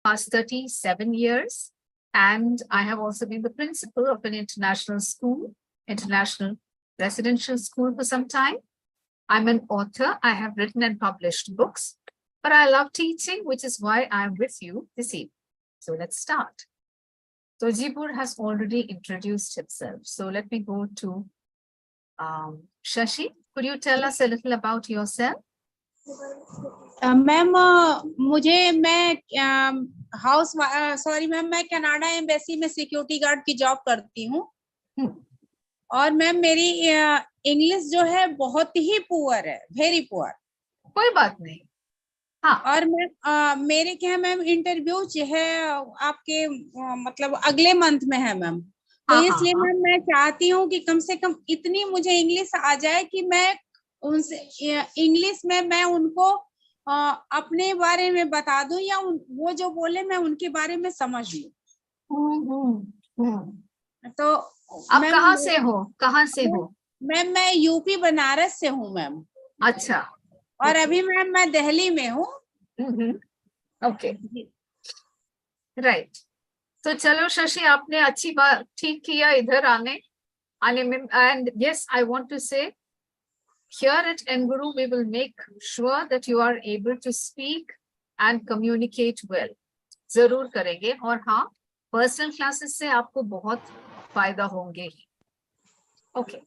past 37 years. And I have also been the principal of an international school, international residential school for some time. I'm an author. I have written and published books, but I love teaching, which is why I'm with you this evening. So let's start. So Jibur has already introduced himself. So let me go to Shashi. Could you tell us a little about yourself? Ma'am मैं Canada embassy में security guard की job करती हूँ और ma'am मेरी English जो है बहुत ही पुअर है, वेरी पुअर। कोई बात नहीं। हाँ। और मैम मेरे क्या है मैम, इंटरव्यू जो है आपके मतलब अगले मंथ में है मैम। तो इसलिए मैम मैं चाहती हूँ कि कम से कम इतनी मुझे इंग्लिश आ जाए कि मैं उनसे इंग्लिश में मैं उनको अपने बारे में बता दूं या वो जो बोले मैं उनके बारे में समझ लूं। तो आप कहाँ से हो? कहाँ से हो? मैम मैं यूपी बनारस से हूँ मैम। अच्छा। और अभी मैम मैं दिल्ली में हूँ। Okay, right. तो चलो शशि, आपने अच्छी बात ठीक किया इधर आने में। And yes, I want to say here at Enguru, we will make sure that you are able to speak and communicate well. जरूर करेंगे। और हाँ, पर्सनल क्लासेस से आपको बहुत फायदा होंगे ही। Okay,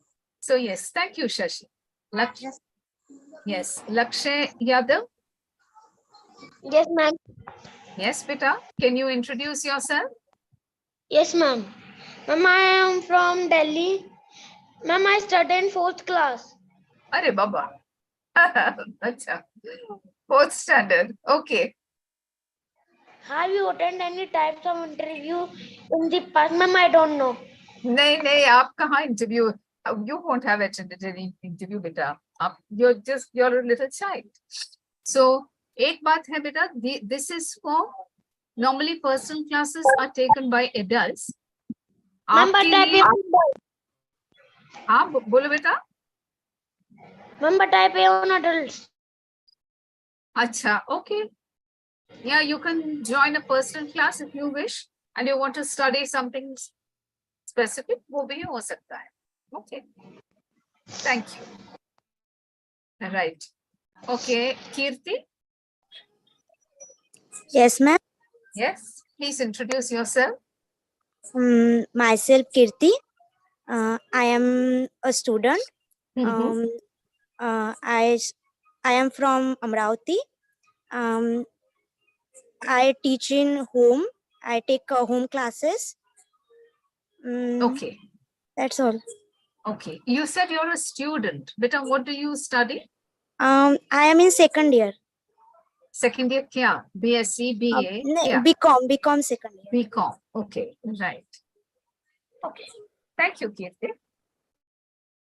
so yes, thank you Shashi. Lakshya, yes, लक्ष्य Yadav. Yes, ma'am. Yes, beta, can you introduce yourself? Yes, ma'am. Ma'am, I am from Delhi. Ma'am, I study in 4th class. अरे बाबा। अच्छा, 4th standard. Okay. Have you attended any types of interview in the past? Ma'am, I don't know. नहीं, आप कहाँ interview? You won't have attended any interview, beta. You're a little child. So, एक बात है बेटा, this is for normally personal classes are taken by adults. Ma'am, but I pay on adults. हाँ, बोलो बेटा। Ma'am, but I pay on adults. अच्छा, okay. Yeah, you can join a personal class if you wish, and you want to study something specific, वो भी हो सकता है. Okay. Thank you. Right. Okay, Kirti. Yes, ma'am. Yes, please introduce yourself. Myself, Kirti. I am a student. I am from Amravati. I teach in home. I take home classes. Okay. That's all. Okay. You said you're a student. Beta, what do you study? I am in second year. Second year क्या? BSc, BA? Yeah. BCom second year. BCom. Okay, right. Okay. Thank you, Kirti.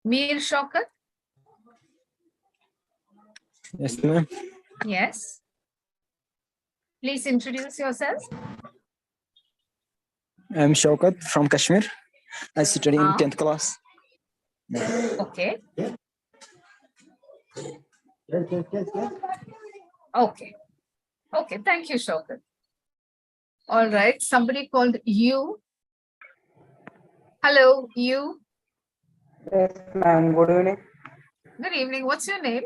Mir Shaukat? Yes, ma'am. Yes. Please introduce yourself. I'm Shaukat from Kashmir. I study in 10th class. Okay. Okay. Okay, thank you, Shaukat. All right, somebody called you. Hello, you. Yes, ma'am. Good evening. Good evening. What's your name?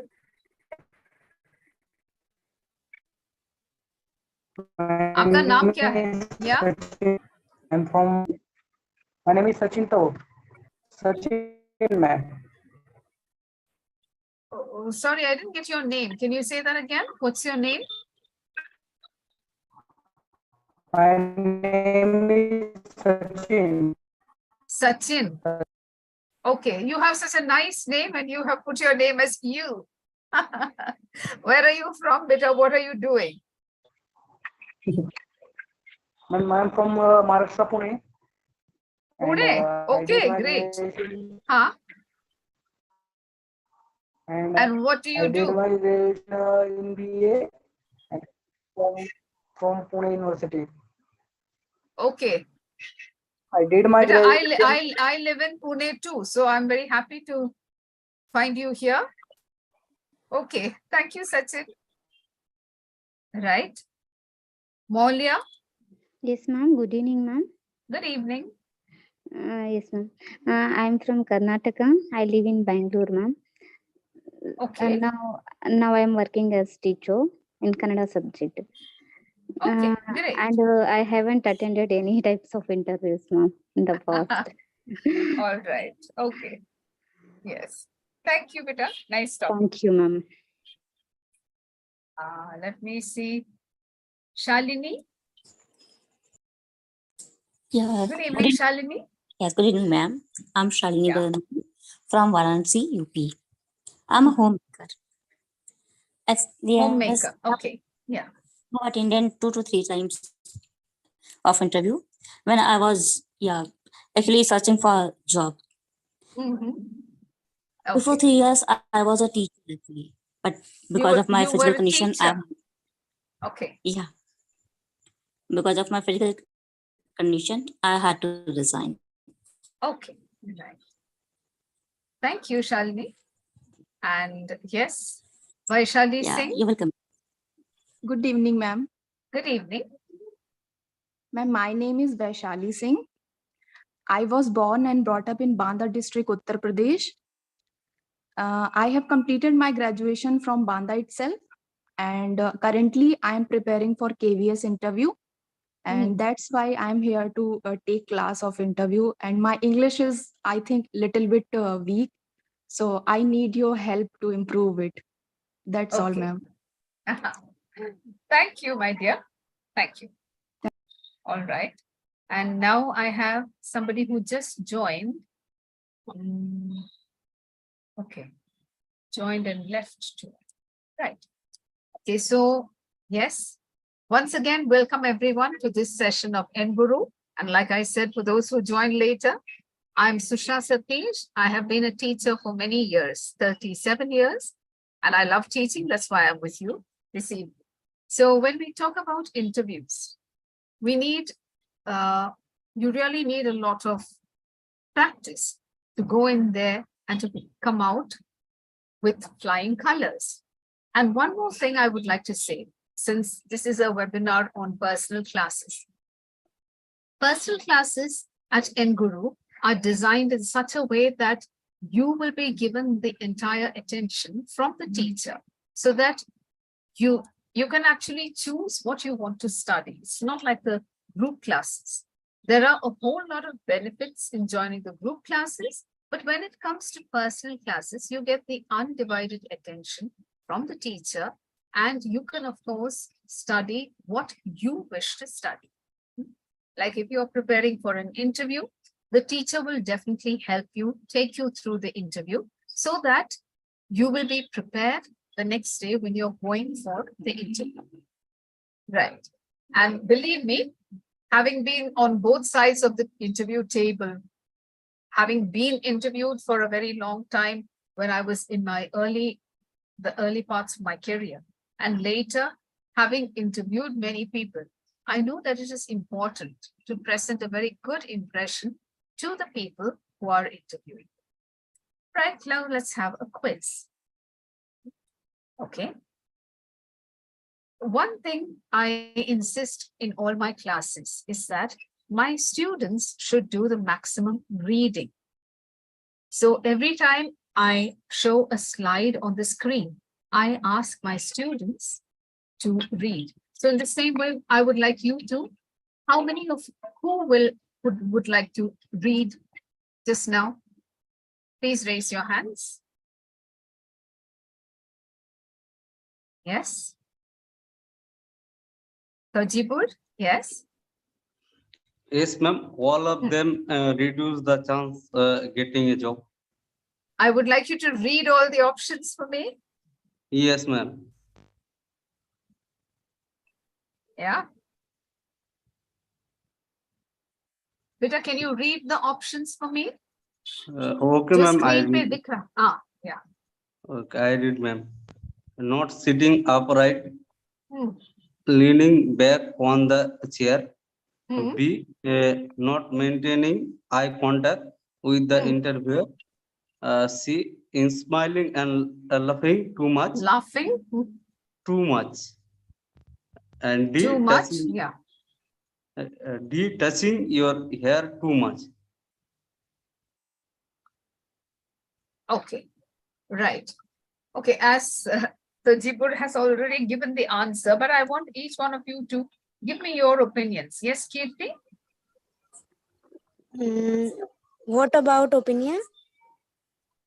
आपका नाम क्या है? Yeah. I'm from. My name is Sachin Tho. Sachin, ma'am. Oh, sorry, I didn't get your name. Can you say that again? What's your name? My name is Sachin. Sachin. Okay, you have such a nice name and you have put your name as you. Where are you from, beta? What are you doing? Ma'am, I'm from Maharashtra, Pune. Pune? Okay, great. Huh? And what do you do? I did my graduation in BA from Pune University. Okay. I did my graduation. I live in Pune too, so I'm very happy to find you here. Okay, thank you, Sachin. Right. Molya, Yes, ma'am. Good evening, ma'am. good evening. Yes, ma'am. I'm from Karnataka. I live in Bangalore, ma'am. Okay. And now I'm working as teacher in Kannada subject. Okay, great. And I haven't attended any types of interviews, ma'am, in the past. All right. Okay. Yes. Thank you, Beta. Nice talk. Thank you, ma'am. Let me see. Shalini. Yeah, Good evening, Shalini. yes, good evening, ma'am. I'm Shalini Yeah. Badanapur from Varanasi, UP. I'm a homemaker. Homemaker. Okay. Yeah. I attended 2 to 3 times of interview when I was actually searching for a job. Before Okay. 3 years, I was a teacher actually, but because of my You were physical a condition, teacher. Okay. because of my physical condition, I had to resign. Okay. Right. Thank you, Shalini. And yes, Vaishali Yeah, Singh. you're welcome. Good evening, ma'am. Good evening. Ma'am, my name is Vaishali Singh. I was born and brought up in Banda district, Uttar Pradesh. I have completed my graduation from Banda itself, and currently I am preparing for KVS interview, and that's why I'm here to take class of interview. And my English is, I think, little bit weak, so I need your help to improve it. That's all, Okay. ma'am. Thank you, my dear. Thank you. All right. And now I have somebody who just joined. Okay. Joined and left too. Right. Okay, so yes. Once again, welcome everyone to this session of enguru. And like I said, for those who join later, I'm Susha Satish. I have been a teacher for many years, 37 years, and I love teaching. That's why I'm with you this evening. So when we talk about interviews, we need, you really need a lot of practice to go in there and to come out with flying colors. And one more thing I would like to say, since this is a webinar on personal classes. Personal classes at enguru are designed in such a way that you will be given the entire attention from the teacher so that you can actually choose what you want to study. It's not like the group classes. There are a whole lot of benefits in joining the group classes, but when it comes to personal classes, you get the undivided attention from the teacher, and you can, of course, study what you wish to study. Like if you're preparing for an interview, the teacher will definitely help you, take you through the interview so that you will be prepared the next day when you're going for the interview. Right. And believe me, having been on both sides of the interview table, having been interviewed for a very long time when I was in my early parts of my career, and later having interviewed many people, I know that it is important to present a very good impression to the people who are interviewing. Right, now let's have a quiz. Okay. One thing I insist in all my classes is that my students should do the maximum reading. So every time I show a slide on the screen, I ask my students to read. So in the same way, I would like you to, how many of who would like to read just now? Please raise your hands. Yes. Tajibur, yes. Yes, ma'am. All of them reduce the chance getting a job. I would like you to read all the options for me. Yes, ma'am. Yeah. Beta, can you read the options for me? Okay, ma'am. Yeah. Okay, I read, ma'am. Not sitting upright, leaning back on the chair. B, not maintaining eye contact with the interviewer. C, in smiling and laughing too much. Laughing? Too much. And D, Too much? touching, Yeah. D, touching your hair too much. Okay. Right. Okay. As Tajibur has already given the answer, but I want each one of you to give me your opinions. Yes, Kirti? What about opinion?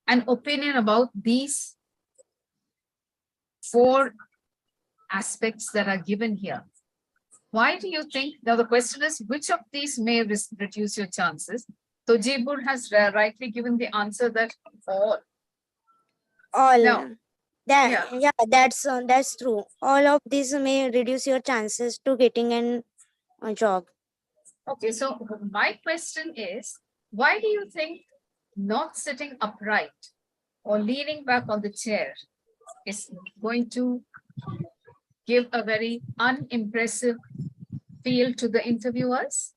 An opinion about these 4 aspects that are given here. Why do you think, now the question is, which of these may reduce your chances? So Jibur has rightly given the answer that all. All. Now, That's true. All of these may reduce your chances to getting a job. Okay, so my question is, why do you think not sitting upright or leaning back on the chair is going to give a very unimpressive feel to the interviewers?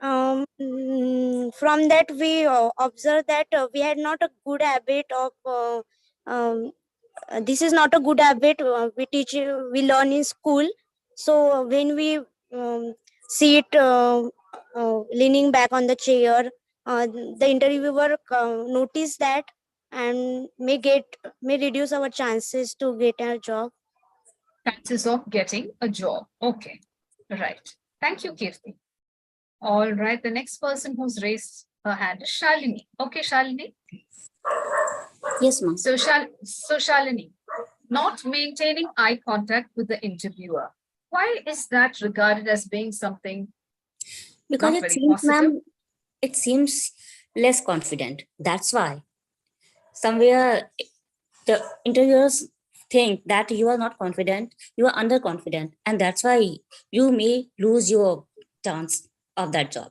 From that we observe that we had not a good habit of this is not a good habit we learn in school. So when we sit leaning back on the chair, the interviewer notice that and may reduce our chances to get a job. Chances of getting a job. Okay, right. Thank you, Kirti. All right, the next person who's raised her hand is Shalini. Okay, Shalini. Yes, ma'am. So Shalini, not maintaining eye contact with the interviewer. Why is that regarded as being something Because not it very seems, positive? ma'am, it seems less confident. That's why somewhere the interviewers think that you are not confident, you are underconfident, and that's why you may lose your chance of that job.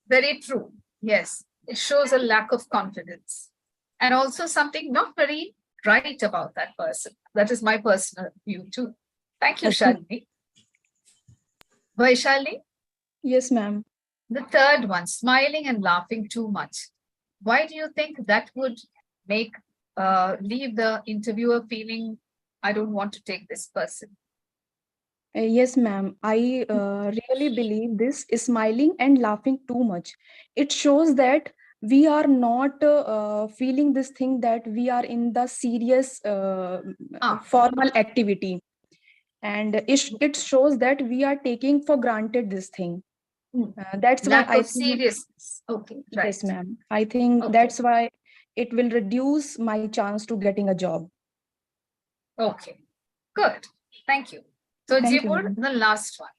Very true. Yes, it shows a lack of confidence and also something not very right about that person. That is my personal view too. Thank you, Shalini. Vaishali? Yes, ma'am. The third one, smiling and laughing too much. Why do you think that would make leave the interviewer feeling, I don't want to take this person? Yes, ma'am. I really believe this is smiling and laughing too much. It shows that we are not feeling this thing that we are in the serious formal activity. And it shows that we are taking for granted this thing. That's Lack why I of think, seriousness. Okay, right. yes, ma'am. I think Okay. that's why it will reduce my chance to getting a job. Okay, good. Thank you. So Thank you, Jibur, ma'am. the last one.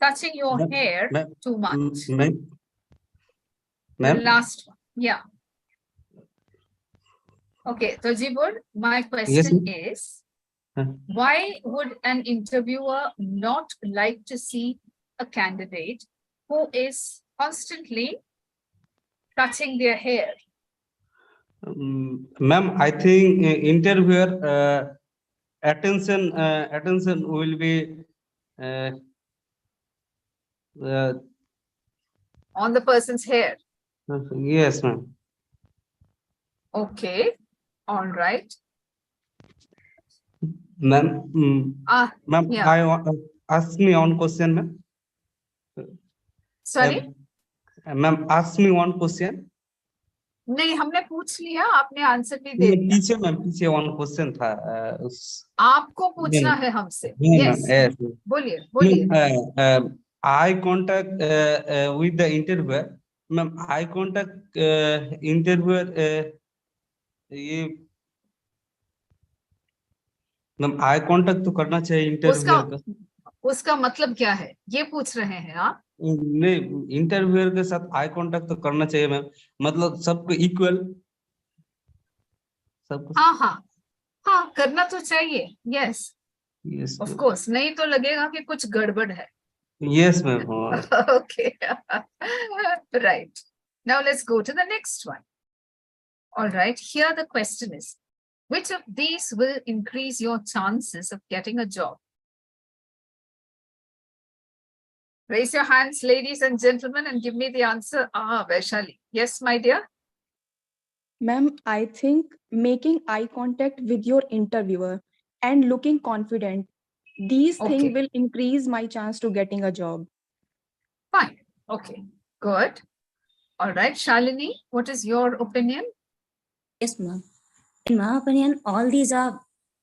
Touching your hair too much. The last one. Yeah. Okay, so Jibur, my question is, why would an interviewer not like to see a candidate who is constantly touching their hair? Ma'am, I think interviewer attention will be on the person's hair. Yes, ma'am. Okay, all right. Ma'am, ma'am, yeah. I want ask me one question, ma'am. Sorry? Ma'am, ask me one question. नहीं, हमने पूछ लिया, आपने answer भी दे दिया। पीछे one question था आपको पूछना है हमसे। Yes. बोलिए। Eye contact with the interviewer. Ma'am, eye contact interviewer ये मैम आई कांटेक्ट तो करना चाहिए इंटरव्यूअर का। उसका मतलब क्या है, ये पूछ रहे हैं आप? नहीं, इंटरव्यूअर के साथ आई कांटेक्ट तो करना चाहिए मैम, मतलब सबको इक्वल। हाँ, करना तो चाहिए। यस, ऑफ कोर्स, नहीं तो लगेगा कि कुछ गड़बड़ है। Yes ma'am. Okay. Right. Now let's go to the next one. All right, here the question is, which of these will increase your chances of getting a job? Raise your hands, ladies and gentlemen, and give me the answer. Vaishali. Yes, my dear? Ma'am, I think making eye contact with your interviewer and looking confident These Okay. things will increase my chance to getting a job. Fine. Okay. Good. All right. Shalini, what is your opinion? Yes, ma'am. In my opinion, all these are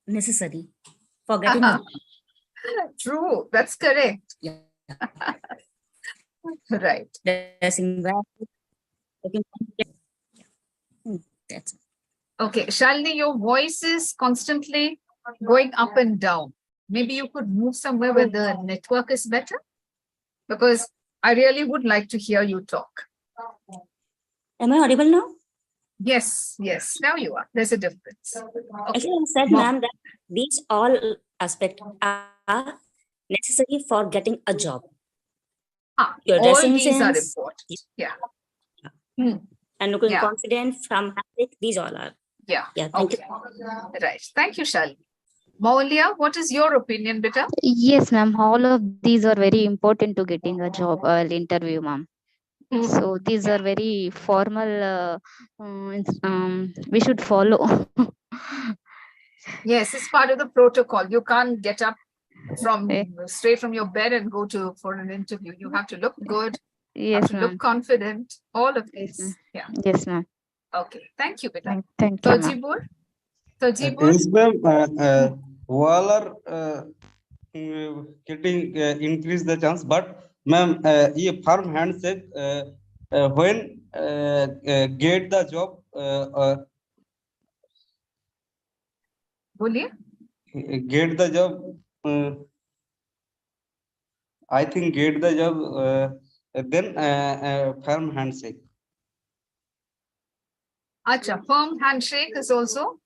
necessary for getting a True. That's correct. yeah. Right. Dressing well, looking confident. That's Okay. Shalini, your voice is constantly going up and down. Maybe you could move somewhere where the network is better, because I really would like to hear you talk. Am I audible now? Yes, yes. Now you are. There's a difference. Okay. Actually, I said, ma'am, that these all aspects are necessary for getting a job. Your all dressing these are sense, important. Yeah. and looking Yeah. confident from habit, these all are. Yeah. Yeah, thank Okay. Right. Thank you, Shalini. Maulia, what is your opinion, beta? Yes, ma'am. All of these are very important to getting a job or interview, ma'am. So these are very formal. We should follow. Yes, it's part of the protocol. You can't get up from straight from your bed and go to for an interview. You have to look good. Yes, have to ma'am. look confident. All of Yes, these. Yeah. Yes, ma'am. Okay. Thank you, beta. Thank you, ma'am. Tajibur. Tajibur. Yes, ma'am. All are getting increase the chance, but ma'am, a firm handshake when get the job, Boliye. get the job. I think get the job, then firm handshake. Acha, firm handshake is also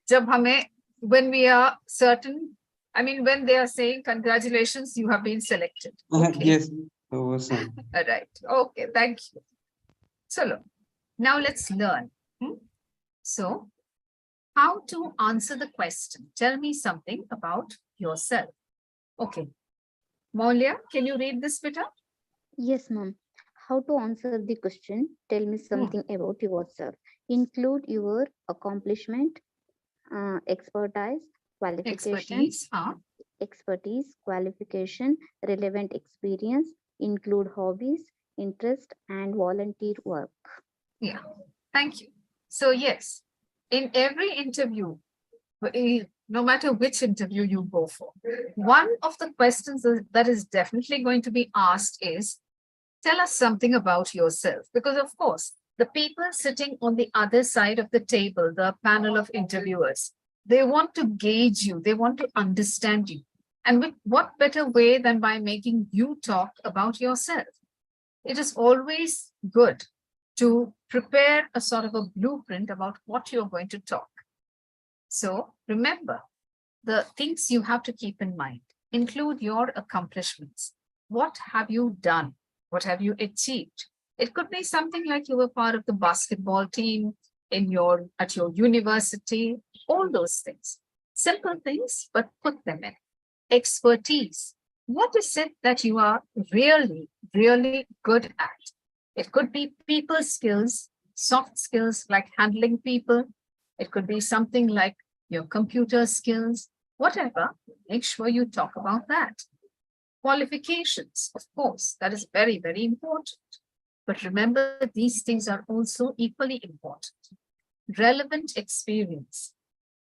jab hame, when we are certain, I mean, when they are saying congratulations, you have been selected. Okay. Yes. Awesome. All right. Okay. Thank you. So now let's learn. So how to answer the question? Tell me something about yourself. Okay. Maulia, can you read this bit up? Yes, ma'am. How to answer the question? Tell me something about yourself. Include your accomplishment, expertise, qualification, expertise, qualification, relevant experience, include hobbies, interest, and volunteer work. Yeah, thank you. So yes, in every interview, no matter which interview you go for, one of the questions that is definitely going to be asked is, tell us something about yourself. Because of course, the people sitting on the other side of the table, the panel of interviewers, they want to gauge you, they want to understand you. And with what better way than by making you talk about yourself? It is always good to prepare a sort of a blueprint about what you're going to talk. So remember, the things you have to keep in mind include your accomplishments. What have you done? What have you achieved? It could be something like you were part of the basketball team at your university, all those things. Simple things, but put them in. Expertise. What is it that you are really, really good at? It could be people skills, soft skills like handling people. It could be something like your computer skills, whatever. Make sure you talk about that. Qualifications, of course, that is very, very important. But remember, these things are also equally important. Relevant experience.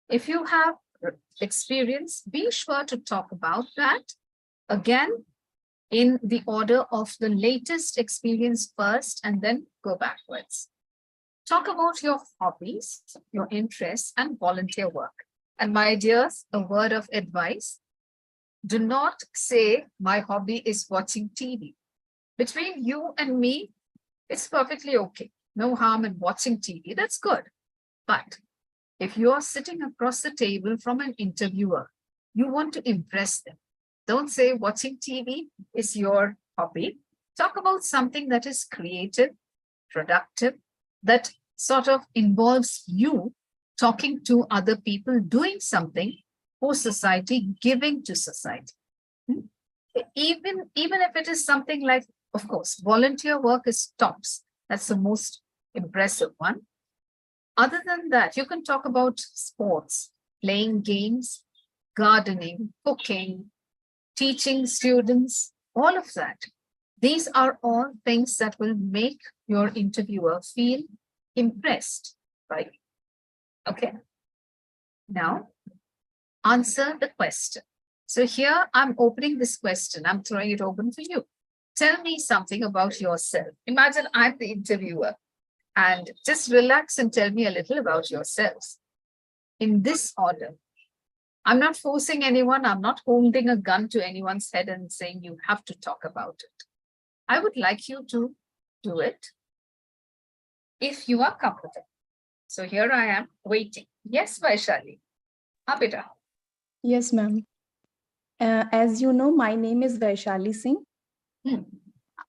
If you have experience, be sure to talk about that. Again, in the order of the latest experience first, and then go backwards. Talk about your hobbies, your interests, and volunteer work. And my dears, a word of advice. Do not say my hobby is watching TV. Between you and me, it's perfectly okay. No harm in watching TV. That's good. But if you are sitting across the table from an interviewer, you want to impress them. Don't say watching TV is your hobby. Talk about something that is creative, productive, that sort of involves you talking to other people, doing something for society, giving to society. Even if it is something like, of course, volunteer work is tops. That's the most impressive one. Other than that, you can talk about sports, playing games, gardening, cooking, teaching students, all of that. These are all things that will make your interviewer feel impressed by you. Okay. Now, answer the question. So here I'm opening this question. I'm throwing it open for you. Tell me something about yourself. Imagine I'm the interviewer and just relax and tell me a little about yourselves. In this order. I'm not forcing anyone. I'm not holding a gun to anyone's head and saying you have to talk about it. I would like you to do it if you are comfortable. So here I am waiting. Yes, Vaishali. Beta. Yes, ma'am. As you know, my name is Vaishali Singh.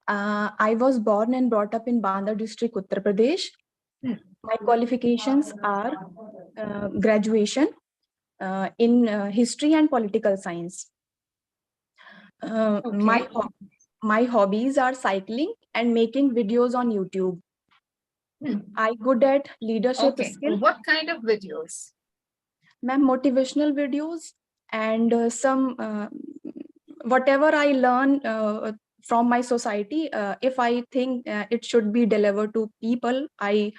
I was born and brought up in Banda district, Uttar Pradesh. My qualifications are graduation in history and political science. My hobbies are cycling and making videos on YouTube. I'm good at leadership skills. What kind of videos? Ma'am, motivational videos and some whatever I learn from my society. If I think it should be delivered to people, I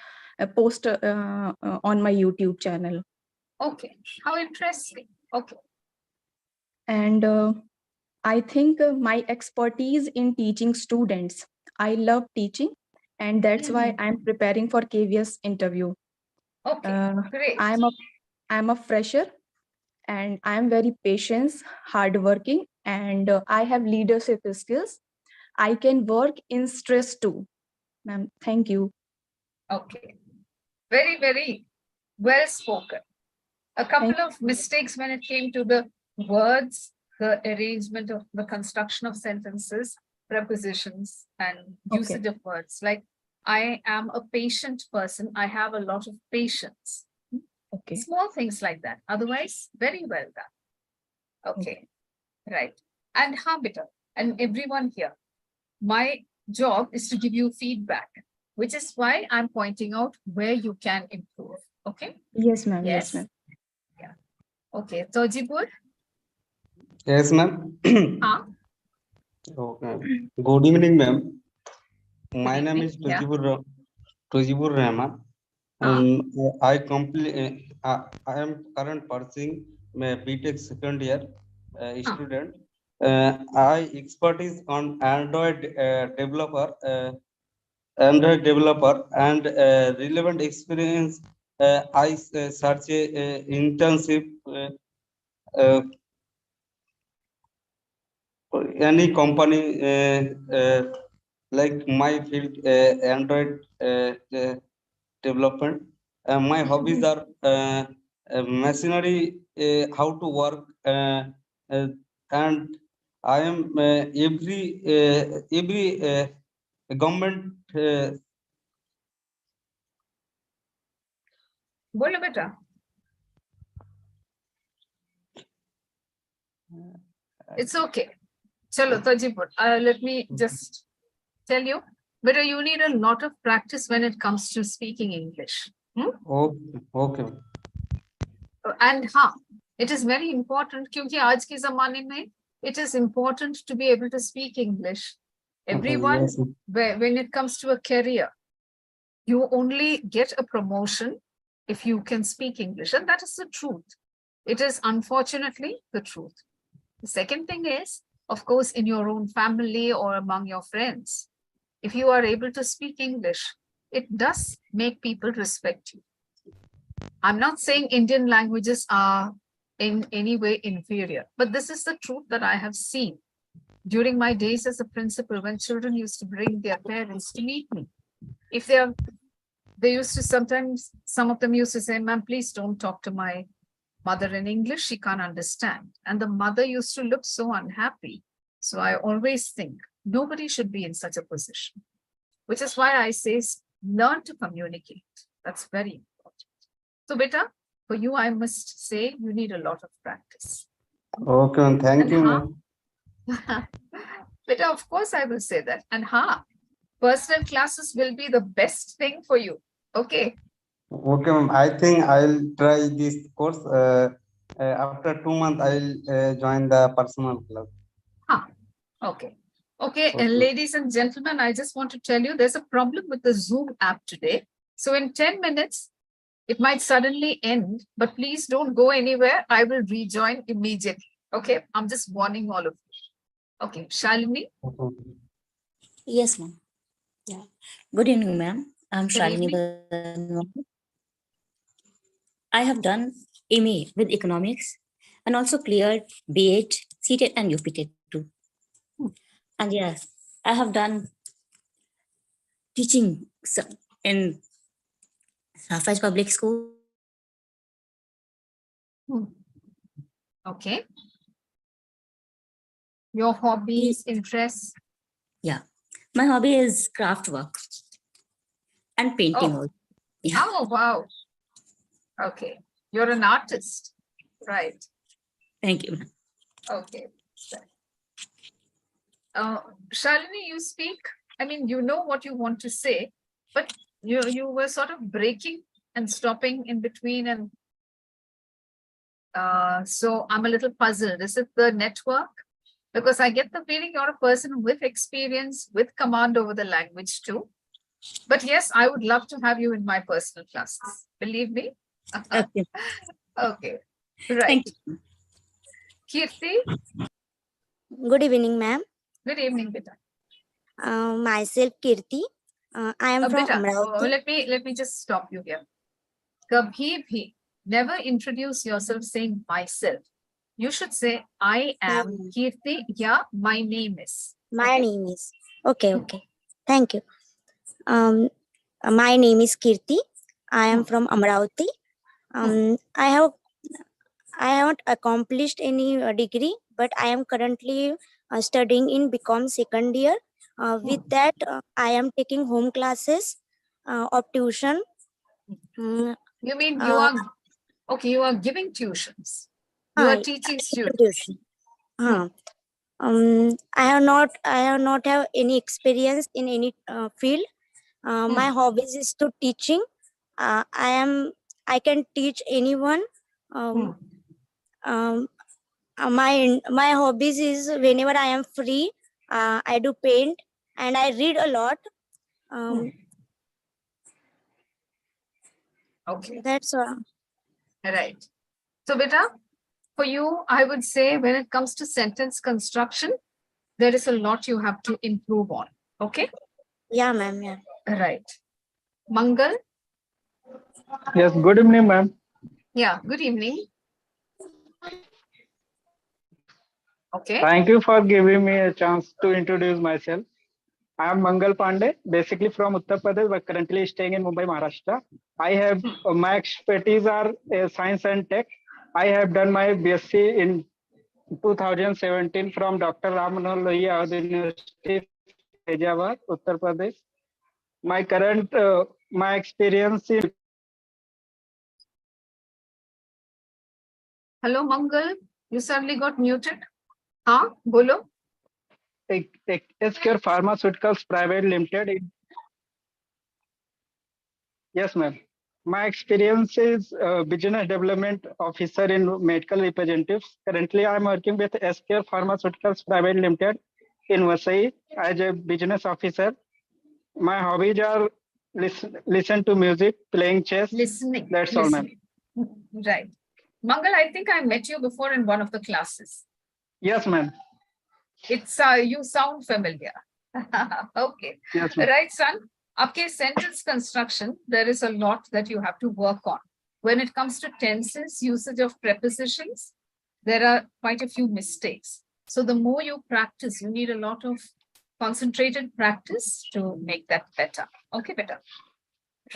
post on my YouTube channel. Okay, how interesting. Okay. And I think my expertise in teaching students. I love teaching, and that's why I'm preparing for KVS interview. Okay, great. I'm a fresher, and I'm very patient, hardworking, and I have leadership skills. I can work in stress too. Ma'am, thank you. Okay, very, very well spoken. A couple of mistakes when it came to the words, the arrangement of the construction of sentences, prepositions, and usage of words. Like, I am a patient person. I have a lot of patience. Okay. Small things like that. Otherwise, very well done. Okay. Right. And Habita, and everyone here, my job is to give you feedback, which is why I'm pointing out where you can improve. Okay. Yes, ma'am. Yes, ma'am. Yeah. Okay. Tojibur. Yes, ma'am. Okay. Good evening, ma'am. My name is Tojibur Rahman. I am current pursuing my BTech second year student. I expertise on Android developer and relevant experience. I search a internship. Any company like my field, Android development. My hobbies are machinery, how to work, and I am every government. Bolo beta. It's okay. Chalo, Tojibur. Let me just tell you. But you need a lot of practice when it comes to speaking English. Okay. And it is very important because aaj ke zamane mein, it is important to be able to speak English. Everyone, when it comes to a career, you only get a promotion if you can speak English. And that is the truth. It is unfortunately the truth. The second thing is, of course, in your own family or among your friends, if you are able to speak English, it does make people respect you. I'm not saying Indian languages are in any way inferior, but this is the truth that I have seen during my days as a principal when children used to bring their parents to meet me. If they used to sometimes, some of them used to say, ma'am, please don't talk to my mother in English, she can't understand. And the mother used to look so unhappy. So I always think nobody should be in such a position, which is why I say learn to communicate. That's very important. So beta, for you, I must say you need a lot of practice. Okay, thank you, ma'am. Beta, of course I will say that. And personal classes will be the best thing for you. Okay. Okay, ma'am. I think I'll try this course. After 2 months, I'll join the personal class. Okay. Okay, Okay. ladies and gentlemen, I just want to tell you there's a problem with the Zoom app today. So in 10 minutes, it might suddenly end, but please don't go anywhere. I will rejoin immediately. Okay, I'm just warning all of you. Okay, Shalini. Yes, ma'am. Yeah. Good evening, ma'am. I'm Good Shalini. I have done MA with economics and also cleared B8, CTET and UPTET too. And yes, I have done teaching in Safaj Public School. Okay. Your hobbies, interests? Yeah. My hobby is craft work and painting Oh. also. Yeah. Oh, wow. Okay. You're an artist, right? Thank you, ma'am. Okay. Shalini, you speak, I mean, you know what you want to say, but you were sort of breaking and stopping in between, and so I'm a little puzzled. Is it the network? Because I get the feeling you're a person with experience, with command over the language too. But yes, I would love to have you in my personal classes. Believe me. Okay. Okay. Right. Thank you. Kirti. Good evening, ma'am. Good evening, Beta. Myself, Kirti. I am from Beta, Amravati. let me just stop you here. Kabhi bhi, never introduce yourself saying myself. You should say, I am Kirti, yeah, my name is. My name is. Okay. Thank you. My name is Kirti. I am from Amravati. I haven't accomplished any degree, but I am currently studying in BCom second year. With that, I am taking home classes of tuition. You mean you are, okay, you are giving tuitions. You are teaching students. I have not have any experience in any field. My hobbies is to teaching. I can teach anyone. My hobbies is whenever I am free, I do paint and I read a lot. Okay. That's all. Right. So, Beta, for you, I would say when it comes to sentence construction, there is a lot you have to improve on. Okay? Yeah, ma'am. Yeah. Right. Mangal? Yes, good evening, ma'am. Yeah, good evening. Okay. Thank you for giving me a chance to introduce myself. I am Mangal Pandey, basically from Uttar Pradesh, but currently staying in Mumbai, Maharashtra. I have my expertise are science and tech. I have done my BSc in 2017 from Dr. Ram Manohar Lohia University, Faizabad, Uttar Pradesh. My current my experience in. Hello, Mangal. You suddenly got muted. Huh? Bolo? SQR Pharmaceuticals Private Limited. Yes, ma'am. My experience is business development officer in medical representatives. Currently, I'm working with SQR Pharmaceuticals Private Limited in Vasai as a business officer. My hobbies are listen to music, playing chess. Listening. That's all, ma'am. Right. Mangal, I think I met you before in one of the classes. Yes, ma'am. It's you sound familiar. Okay. Yes, ma'am. Right, son. Okay, sentence construction, there is a lot that you have to work on. When it comes to tenses, usage of prepositions, there are quite a few mistakes. So the more you practice, you need a lot of concentrated practice to make that better. Okay, better.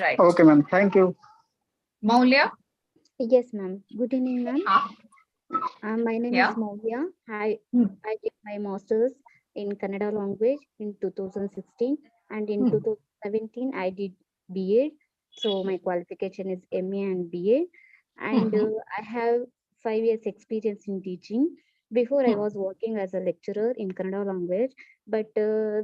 Right. Okay, ma'am. Thank you. Maulya? Yes, ma'am. Good evening, ma'am. My name is Maulya. I did my master's in Kannada language in 2016, and in 2017 I did BA. So my qualification is MA and BA, and I have 5 years experience in teaching. Before I was working as a lecturer in Kannada language, but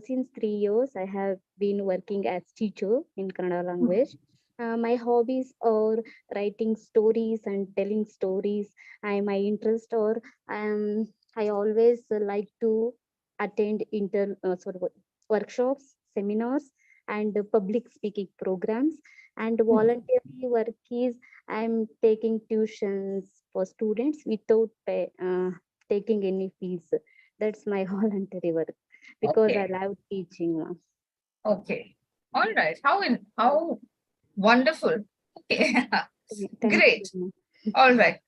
since 3 years I have been working as teacher in Kannada language. My hobbies are writing stories and telling stories. My interest, or I always like to attend workshops, seminars, and public speaking programs. And voluntary work is I'm taking tuitions for students without taking any fees. That's my voluntary work because I love teaching. Ma'am. Okay. All right. How wonderful. Okay. Thank Great. you, All right.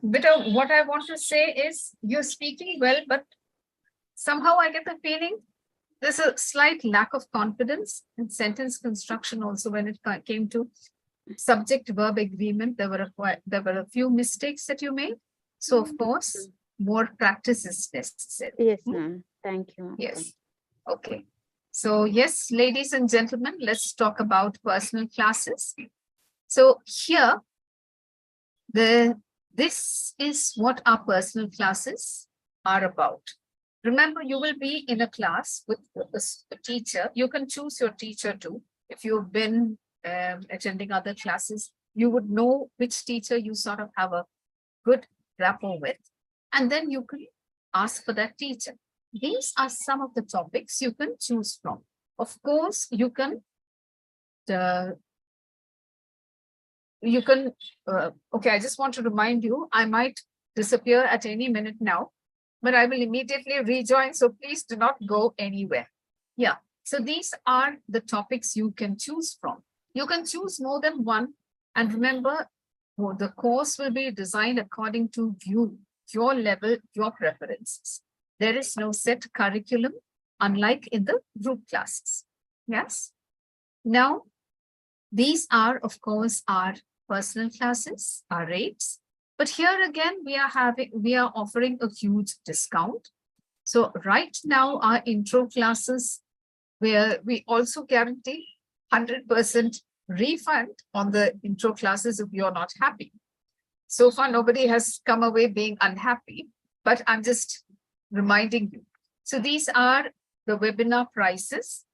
But what I want to say is you're speaking well, but somehow I get the feeling there's a slight lack of confidence in sentence construction also when it came to subject verb agreement. There were a few mistakes that you made. So of course, more practice is necessary. Yes, ma'am. Thank you. Yes. Okay. So yes, ladies and gentlemen, let's talk about personal classes. So here, this is what our personal classes are about. Remember, you will be in a class with a teacher. You can choose your teacher too. If you've been attending other classes, you would know which teacher you sort of have a good rapport with. And then you can ask for that teacher. These are some of the topics you can choose from. Of course, you can, okay, I just want to remind you, I might disappear at any minute now, but I will immediately rejoin. So please do not go anywhere. Yeah. So these are the topics you can choose from. You can choose more than one. And remember, the course will be designed according to you, your level, your preferences. There is no set curriculum, unlike in the group classes. Yes. Now, these are, of course, our personal classes, our rates. But here again, we are offering a huge discount. So right now, our intro classes, where we also guarantee 100% refund on the intro classes if you're not happy. So far, nobody has come away being unhappy, but I'm just reminding you. So these are the webinar prices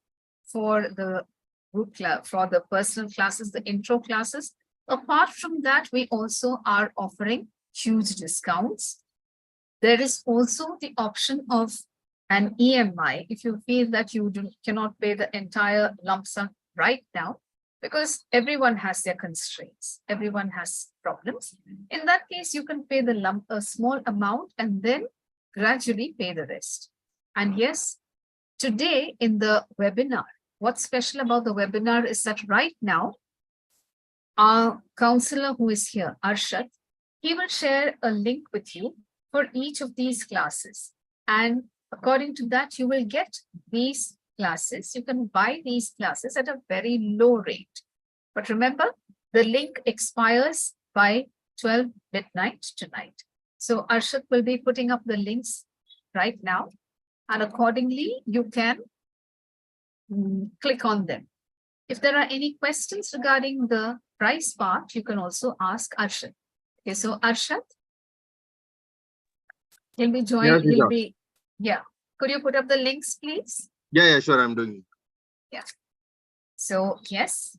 for the group class, for the personal classes, the intro classes. Apart from that, we also are offering huge discounts. There is also the option of an EMI if you feel that you cannot pay the entire lump sum right now, because everyone has their constraints, everyone has problems. In that case, you can pay a small amount and then gradually pay the rest. And yes, today in the webinar, what's special about the webinar is that right now, our counselor who is here, Arshad, he will share a link with you for each of these classes. And according to that, you will get these classes. You can buy these classes at a very low rate. But remember, the link expires by 12 midnight tonight. So Arshad will be putting up the links right now. And accordingly, you can click on them. If there are any questions regarding the price part, you can also ask Arshad. Okay, so Arshad, he'll be joining, yeah. Could you put up the links, please? Yeah, sure, I'm doing it. Yeah. So, yes.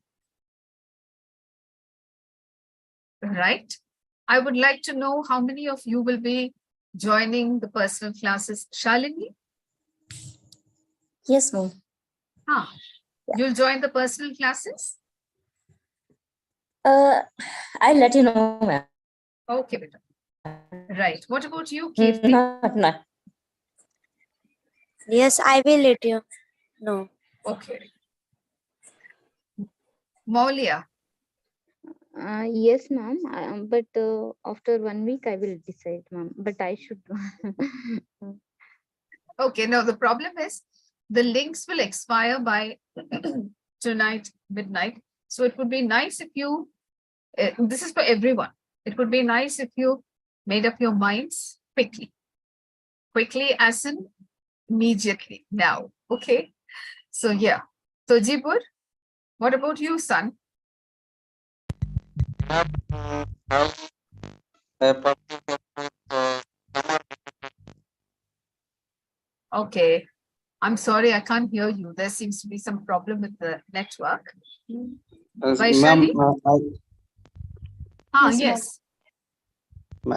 Right. I would like to know how many of you will be joining the personal classes. Shalini? Yes, ma'am. You'll join the personal classes? I'll let you know, ma'am. Okay, beta. Right. What about you, Kirti? Not. Yes, I will let you know. Okay. Maulia? Yes, ma'am. But after 1 week, I will decide, ma'am. But I should. Okay, no, the problem is the links will expire by tonight, midnight. So it would be nice if you, this is for everyone. It would be nice if you made up your minds quickly. Quickly as in immediately now. Okay. So yeah. So Jibur, what about you, son? Okay. I'm sorry, I can't hear you. There seems to be some problem with the network. Ma'am, Vaishali? yes. Yes.